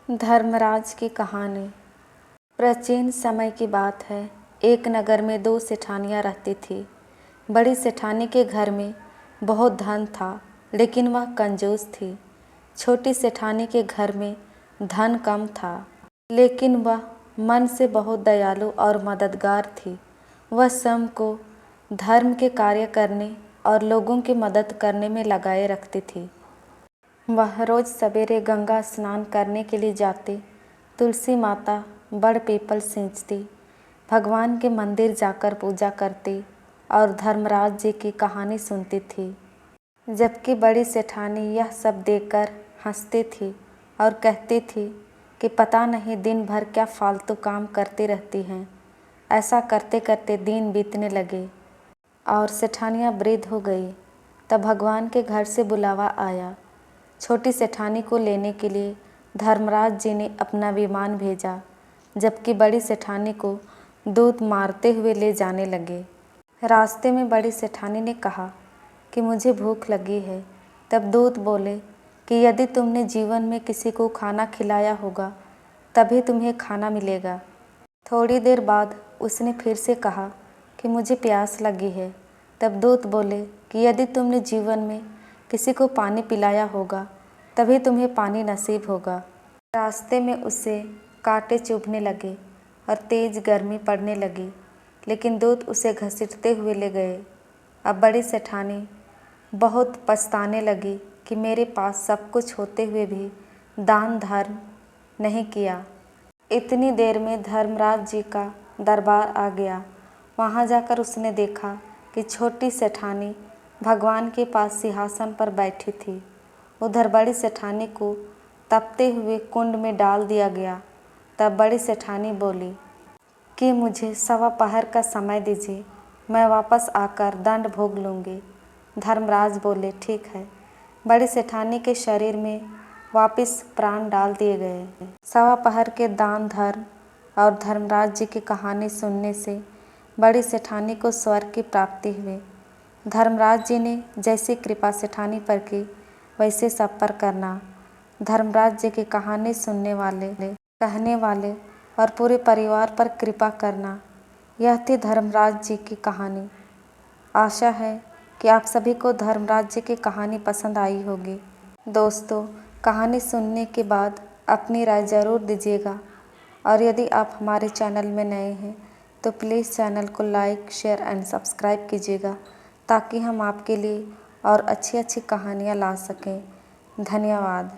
धर्मराज की कहानी। प्राचीन समय की बात है। एक नगर में 2 सेठानियाँ रहती थी। बड़ी सेठानी के घर में बहुत धन था, लेकिन वह कंजूस थी। छोटी सेठानी के घर में धन कम था, लेकिन वह मन से बहुत दयालु और मददगार थी। वह स्वयं को धर्म के कार्य करने और लोगों की मदद करने में लगाए रखती थी। वह रोज़ सवेरे गंगा स्नान करने के लिए जाती, तुलसी माता बड़ पीपल सींचती, भगवान के मंदिर जाकर पूजा करती और धर्मराज जी की कहानी सुनती थी। जबकि बड़ी सेठानी यह सब देखकर हंसती थी और कहती थी कि पता नहीं दिन भर क्या फालतू काम करती रहती हैं। ऐसा करते करते दिन बीतने लगे और सेठानियाँ वृद्ध हो गई। तब भगवान के घर से बुलावा आया। छोटी सेठानी को लेने के लिए धर्मराज जी ने अपना विमान भेजा, जबकि बड़ी सेठानी को दूत मारते हुए ले जाने लगे। रास्ते में बड़ी सेठानी ने कहा कि मुझे भूख लगी है। तब दूत बोले कि यदि तुमने जीवन में किसी को खाना खिलाया होगा तभी तुम्हें खाना मिलेगा। थोड़ी देर बाद उसने फिर से कहा कि मुझे प्यास लगी है। तब दूत बोले कि यदि तुमने जीवन में किसी को पानी पिलाया होगा तभी तुम्हें पानी नसीब होगा। रास्ते में उसे कांटे चुभने लगे और तेज़ गर्मी पड़ने लगी, लेकिन दूत उसे घसीटते हुए ले गए। अब बड़ी सेठानी बहुत पछताने लगी कि मेरे पास सब कुछ होते हुए भी दान धर्म नहीं किया। इतनी देर में धर्मराज जी का दरबार आ गया। वहाँ जाकर उसने देखा कि छोटी सेठानी भगवान के पास सिंहासन पर बैठी थी। उधर बड़ी सेठानी को तपते हुए कुंड में डाल दिया गया। तब बड़ी सेठानी बोली कि मुझे 1.25 पहर का समय दीजिए, मैं वापस आकर दंड भोग लूँगी। धर्मराज बोले ठीक है। बड़ी सेठानी के शरीर में वापस प्राण डाल दिए गए। 1.25 पहर के दान धर्म और धर्मराज जी की कहानी सुनने से बड़ी सेठानी को स्वर्ग की प्राप्ति हुई। धर्मराज जी ने जैसी कृपा सेठानी पर की वैसे सब पर करना। धर्मराज जी की कहानी सुनने वाले, कहने वाले और पूरे परिवार पर कृपा करना, यह थी धर्मराज जी की कहानी। आशा है कि आप सभी को धर्मराज जी की कहानी पसंद आई होगी। दोस्तों, कहानी सुनने के बाद अपनी राय ज़रूर दीजिएगा और यदि आप हमारे चैनल में नए हैं तो प्लीज़ चैनल को लाइक, शेयर एंड सब्सक्राइब कीजिएगा, ताकि हम आपके लिए और अच्छी अच्छी कहानियाँ ला सकें। धन्यवाद।